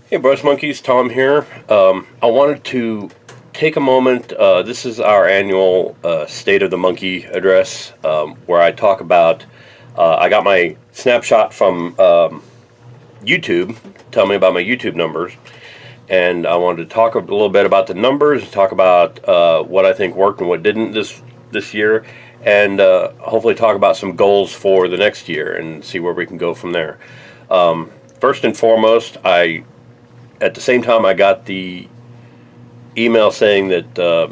Hey Brush Monkeys, Tom here. I wanted to take a moment. This is our annual State of the Monkey address, where I talk about. I got my snapshot from YouTube. Tell me about my YouTube numbers, and I wanted to talk a little bit about the numbers. Talk about what I think worked and what didn't this year, and hopefully talk about some goals for the next year and see where we can go from there. First and foremost, at the same time I got the email saying that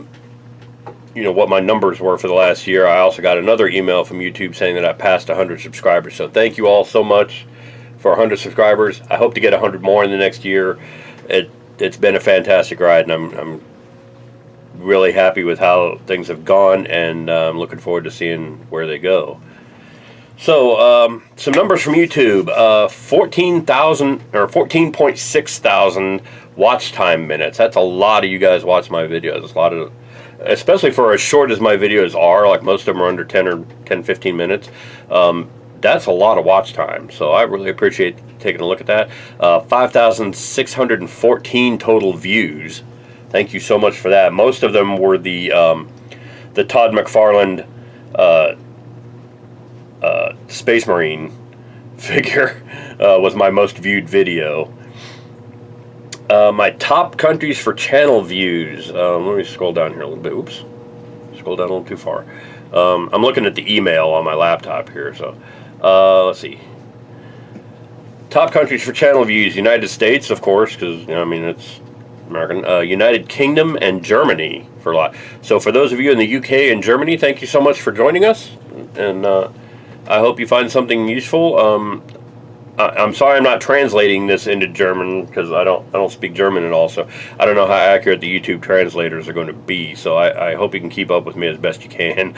what my numbers were for the last year. I also got another email from YouTube saying that I passed 100 subscribers. So thank you all so much for 100 subscribers. I hope to get 100 more in the next year. It's been a fantastic ride, and I'm really happy with how things have gone, and I'm looking forward to seeing where they go. So, some numbers from YouTube. 14,000 or 14.6 thousand watch time minutes. That's a lot of you guys watch my videos. It's a lot of, especially for as short as my videos are, like most of them are under 15 minutes. That's a lot of watch time. So I really appreciate taking a look at that. 5,614 total views. Thank you so much for that. Most of them were the Todd McFarlane Space Marine figure was my most viewed video. My top countries for channel views. Let me scroll down here a little bit. Oops, scroll down a little too far. I'm looking at the email on my laptop here. So let's see. Top countries for channel views: United States, of course, because it's American. United Kingdom and Germany for a lot. So for those of you in the UK and Germany, thank you so much for joining us, and I hope you find something useful. I'm sorry I'm not translating this into German because I don't speak German at all, so I don't know how accurate the YouTube translators are going to be. So I hope you can keep up with me as best you can.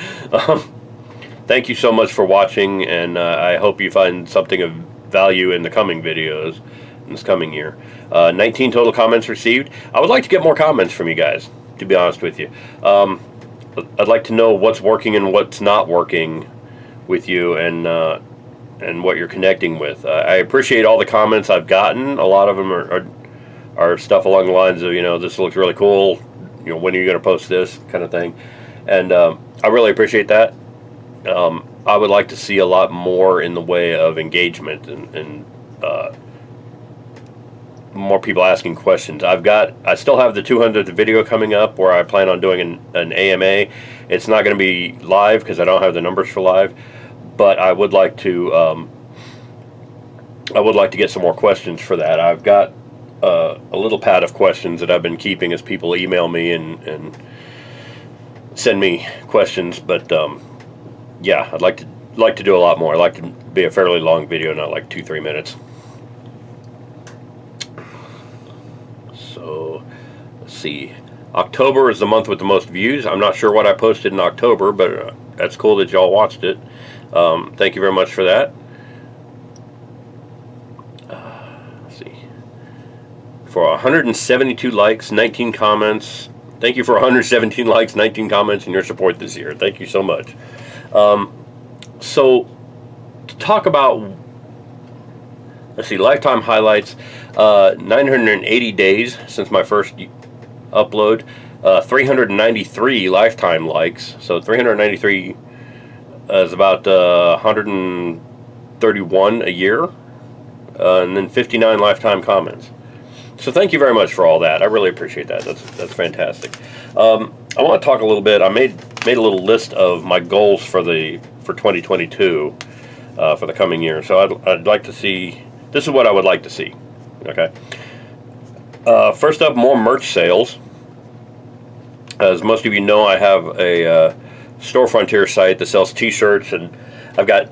Thank you so much for watching, and I hope you find something of value in the coming videos in this coming year. 19 total comments received. I would like to get more comments from you guys, to be honest with you. I'd like to know what's working and what's not working with you, and what you're connecting with. I appreciate all the comments I've gotten. A lot of them are stuff along the lines of, this looks really cool, when are you going to post this kind of thing, and I really appreciate that. I would like to see a lot more in the way of engagement and more people asking questions. I still have the 200th video coming up where I plan on doing an AMA. It's not going to be live because I don't have the numbers for live, but I would like to get some more questions for that. I've got a little pad of questions that I've been keeping as people email me and send me questions. But yeah, I'd like to do a lot more. I'd like to be a fairly long video, not like 2-3 minutes. So let's see. October is the month with the most views. I'm not sure what I posted in October, but that's cool that y'all watched it. Thank you very much for that. Let's see. For 172 likes, 19 comments. Thank you for 117 likes, 19 comments, and your support this year. Thank you so much. So, to talk about, let's see, lifetime highlights. 980 days since my first upload. 393 lifetime likes. So 393 is about 131 a year, and then 59 lifetime comments. So thank you very much for all that. I really appreciate that. That's fantastic. I want to talk a little bit. I made a little list of my goals for 2022 for the coming year. So I'd like to see. This is what I would like to see. Okay. First up, more merch sales. As most of you know, I have a Store Frontier site that sells t-shirts, and I've got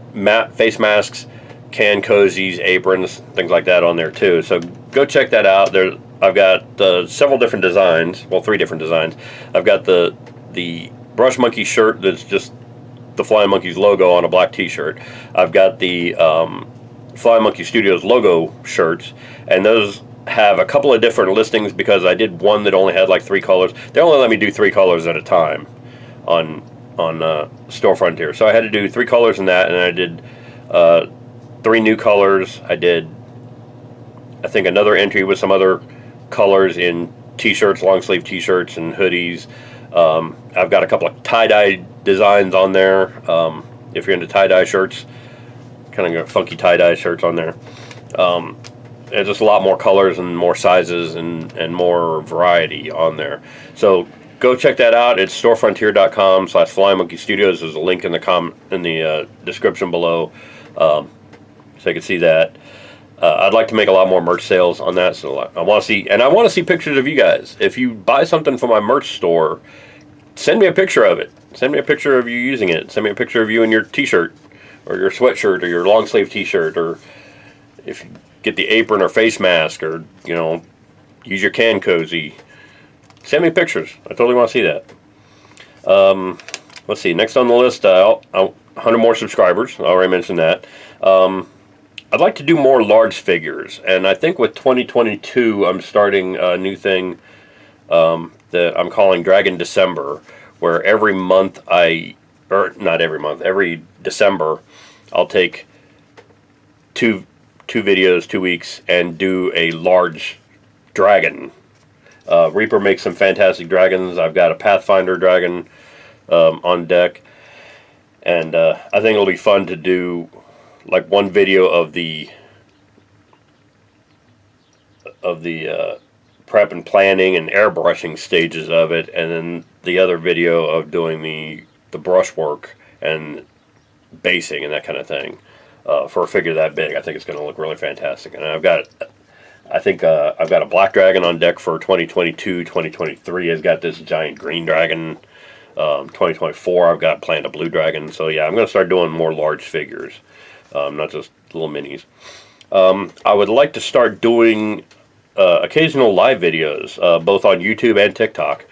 face masks, can cozies, aprons, things like that on there too. So go check that out. I've got several different designs, well, 3 different designs. I've got the Brush Monkey shirt that's just the Flying Monkeys logo on a black t-shirt. I've got the Flying Monkey Studios logo shirts, and those have a couple of different listings because I did one that only had like 3 colors. They only let me do 3 colors at a time on Store Frontier. So I had to do 3 colors in that, and I did 3 new colors. I did I think another entry with some other colors in t-shirts, long sleeve t-shirts and hoodies. I've got a couple of tie-dye designs on there. If you're into tie-dye shirts, kind of got funky tie-dye shirts on there. There's just a lot more colors and more sizes and more variety on there. So go check that out. It's storefrontier.com/FlyMonkeyStudios. There's a link in the description below, so you can see that. I'd like to make a lot more merch sales on that, so I want to see pictures of you guys. If you buy something from my merch store, send me a picture of it. Send me a picture of you using it. Send me a picture of you in your t-shirt or your sweatshirt or your long sleeve t-shirt, or if you get the apron or face mask, or use your can cozy. Send me pictures. I totally want to see that. Let's see. Next on the list, 100 more subscribers. I already mentioned that. I'd like to do more large figures, and I think with 2022, I'm starting a new thing that I'm calling Dragon December, where every December, I'll take two videos, 2 weeks, and do a large dragon. Reaper makes some fantastic dragons. I've got a Pathfinder dragon on deck, and I think it'll be fun to do like one video of the prep and planning and airbrushing stages of it, and then the other video of doing the brushwork and basing and that kind of thing. For a figure that big, I think it's going to look really fantastic. And I've got a black dragon on deck for 2022. 2023 has got this giant green dragon. 2024 I've got planned a blue dragon. So yeah, I'm going to start doing more large figures, not just little minis. I would like to start doing occasional live videos, both on YouTube and TikTok.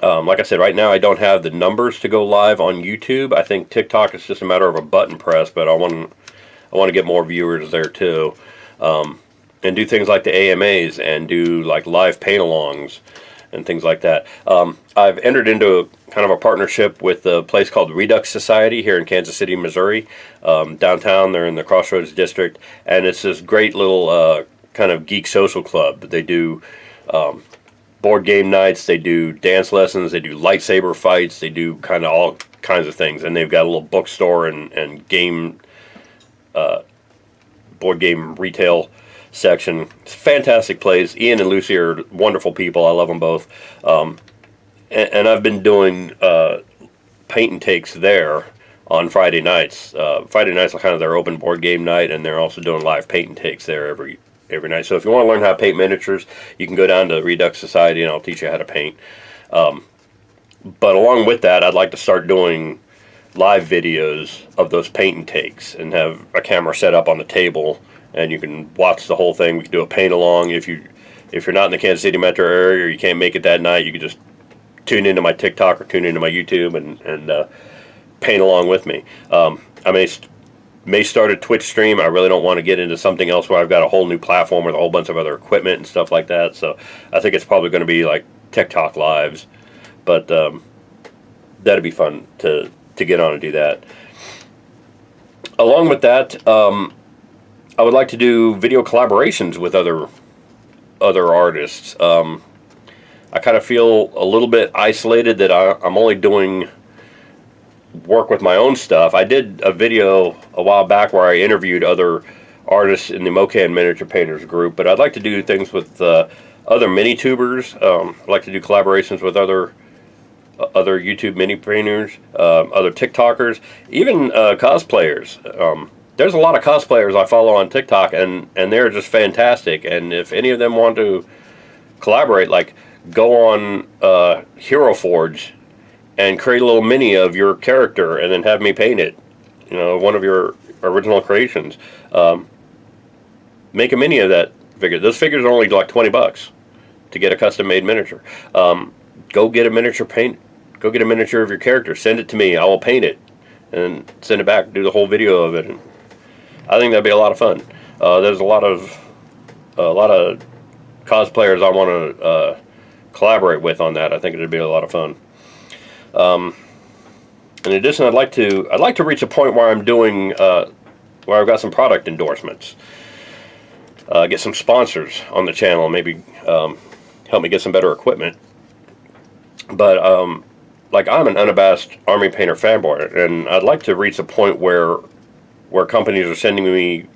Like I said, right now I don't have the numbers to go live on YouTube. I think TikTok is just a matter of a button press, but I want to get more viewers there too, and do things like the AMAs and do like live paint-alongs and things like that. I've entered into kind of a partnership with a place called Redux Society here in Kansas City, Missouri, downtown. They're in the Crossroads District, and it's this great little kind of geek social club. They do board game nights, they do dance lessons, they do lightsaber fights, they do kind of all kinds of things, and they've got a little bookstore and game board game retail section. It's a fantastic place. Ian and Lucy are wonderful people. I love them both. And I've been doing paint and takes there on Friday nights. Friday nights are kind of their open board game night, and they're also doing live paint and takes there every night. So if you want to learn how to paint miniatures, you can go down to Redux Society and I'll teach you how to paint. But along with that, I'd like to start doing live videos of those paint and takes and have a camera set up on the table, and you can watch the whole thing. We can do a paint along. If you're not in the Kansas City metro area, or you can't make it that night, you can just tune into my TikTok or tune into my YouTube and paint along with me. I may start a Twitch stream. I really don't want to get into something else where I've got a whole new platform with a whole bunch of other equipment and stuff like that. So I think it's probably going to be like TikTok lives, but that'd be fun to get on and do that. Along with that, I would like to do video collaborations with other artists. I kind of feel a little bit isolated that I'm only doing work with my own stuff. I did a video a while back where I interviewed other artists in the Mocan Miniature Painters group, but I'd like to do things with other mini tubers. I'd like to do collaborations with other YouTube mini painters, other TikTokers, even cosplayers. There's a lot of cosplayers I follow on TikTok, and they're just fantastic. And if any of them want to collaborate, like go on Hero Forge and create a little mini of your character and then have me paint it, one of your original creations. Make a mini of that figure. Those figures are only like $20 to get a custom made miniature. Go get a miniature paint. Go get a miniature of your character. Send it to me. I will paint it and send it back. Do the whole video of it. And I think that'd be a lot of fun. There's a lot of cosplayers I want to collaborate with on that. I think it'd be a lot of fun. In addition, I'd like to reach a point where I'm doing where I've got some product endorsements. get some sponsors on the channel, maybe help me get some better equipment. But like, I'm an unabashed Army Painter fanboy, and I'd like to reach a point where companies are sending me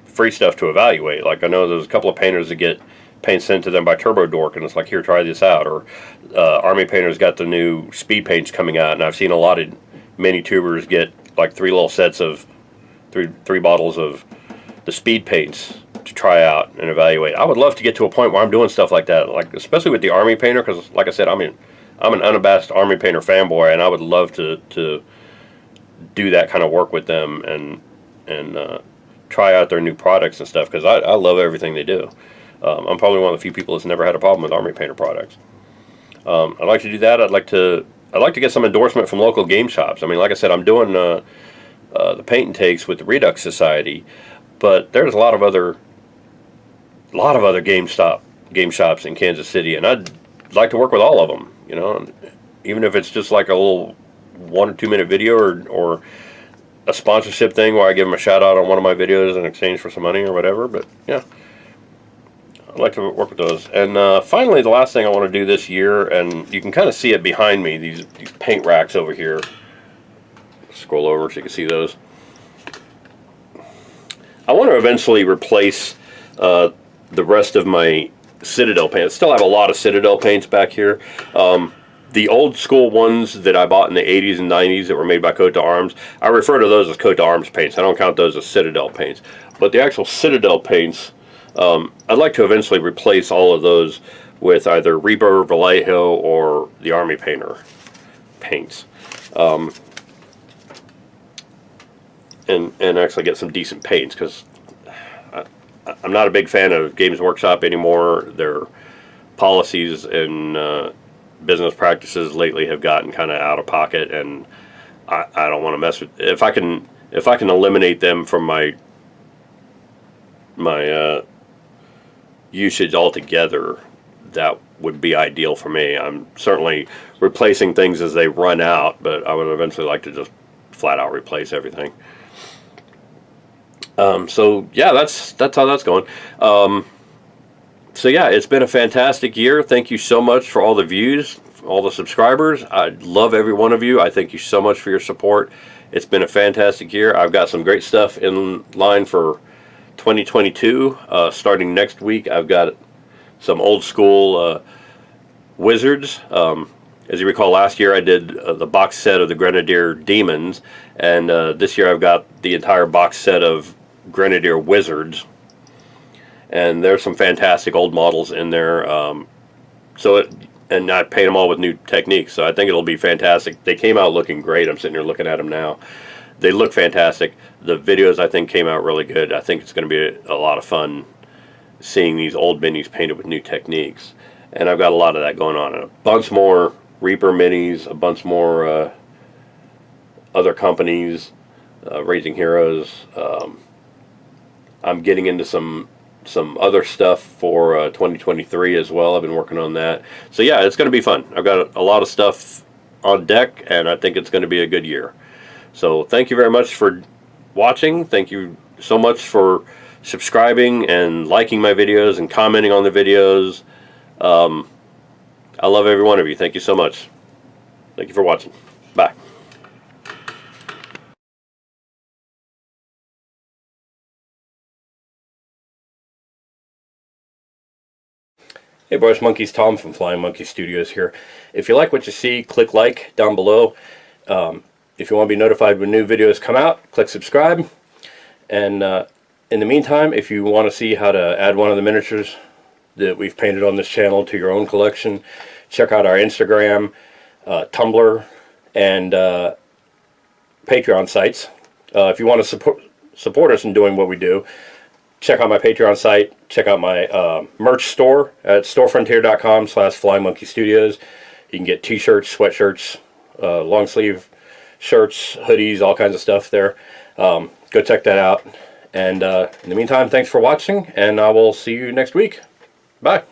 free stuff to evaluate. Like, I know there's a couple of painters that get paint sent to them by Turbo Dork, and it's like, here, try this out. Or Army Painter's got the new speed paints coming out, and I've seen a lot of mini tubers get like 3 little sets of three bottles of the speed paints to try out and evaluate. I would love to get to a point where I'm doing stuff like that, like especially with the Army Painter, because like I said, I'm an unabashed Army Painter fanboy, and I would love to do that kind of work with them and try out their new products and stuff, because I love everything they do. I'm probably one of the few people that's never had a problem with Army Painter products. I'd like to do that. I'd like to get some endorsement from local game shops. I mean, like I said, I'm doing the paint and takes with the Redux Society, but there's a lot of other game shops in Kansas City, and I'd like to work with all of them. You know, even if it's just like a little 1 or 2 minute video, or a sponsorship thing where I give them a shout out on one of my videos in exchange for some money or whatever. But yeah, I'd like to work with those. And finally, the last thing I want to do this year, and you can kind of see it behind me, these paint racks over here. Scroll over so you can see those. I want to eventually replace the rest of my Citadel paints. Still have a lot of Citadel paints back here. The old school ones that I bought in the 80s and 90s that were made by Coat d'Arms, I refer to those as Coat d'Arms paints. I don't count those as Citadel paints. But the actual Citadel paints, I'd like to eventually replace all of those with either Reaper, Vallejo, or the Army Painter paints. And actually get some decent paints, because I'm not a big fan of Games Workshop anymore. Their policies and business practices lately have gotten kind of out of pocket, and I don't want to mess with. If I can eliminate them from my usage altogether, that would be ideal for me. I'm certainly replacing things as they run out, but I would eventually like to just flat out replace everything. So yeah, that's how that's going. So yeah, it's been a fantastic year. Thank you so much for all the views, all the subscribers. I love every one of you. I thank you so much for your support. It's been a fantastic year. I've got some great stuff in line for 2022. Starting next week, I've got some old school wizards. As you recall, last year I did the box set of the Grenadier Demons, and this year I've got the entire box set of Grenadier Wizards. And there's some fantastic old models in there. And I paint them all with new techniques, so I think it'll be fantastic. They came out looking great. I'm sitting here looking at them now. They look fantastic. The videos, I think, came out really good. I think it's going to be a lot of fun seeing these old minis painted with new techniques. And I've got a lot of that going on. And a bunch more Reaper minis, a bunch more other companies, Raising Heroes. I'm getting into some other stuff for 2023 as well. I've been working on that. So yeah, it's going to be fun. I've got a lot of stuff on deck, and I think it's going to be a good year. So thank you very much for watching. Thank you so much for subscribing and liking my videos and commenting on the videos. I love every one of you. Thank you so much. Thank you for watching. Bye. Hey Brush Monkeys, Tom from Flying Monkey Studios here. If you like what you see, click like down below. If you want to be notified when new videos come out, click subscribe. And in the meantime, if you want to see how to add one of the miniatures that we've painted on this channel to your own collection, check out our Instagram, Tumblr, and Patreon sites. If you want to support us in doing what we do, check out my Patreon site. Check out my merch store at storefrontier.com/flymonkeystudios. You can get t-shirts, sweatshirts, long sleeve shirts, hoodies, all kinds of stuff there. Go check that out. And in the meantime, thanks for watching, and I will see you next week. Bye.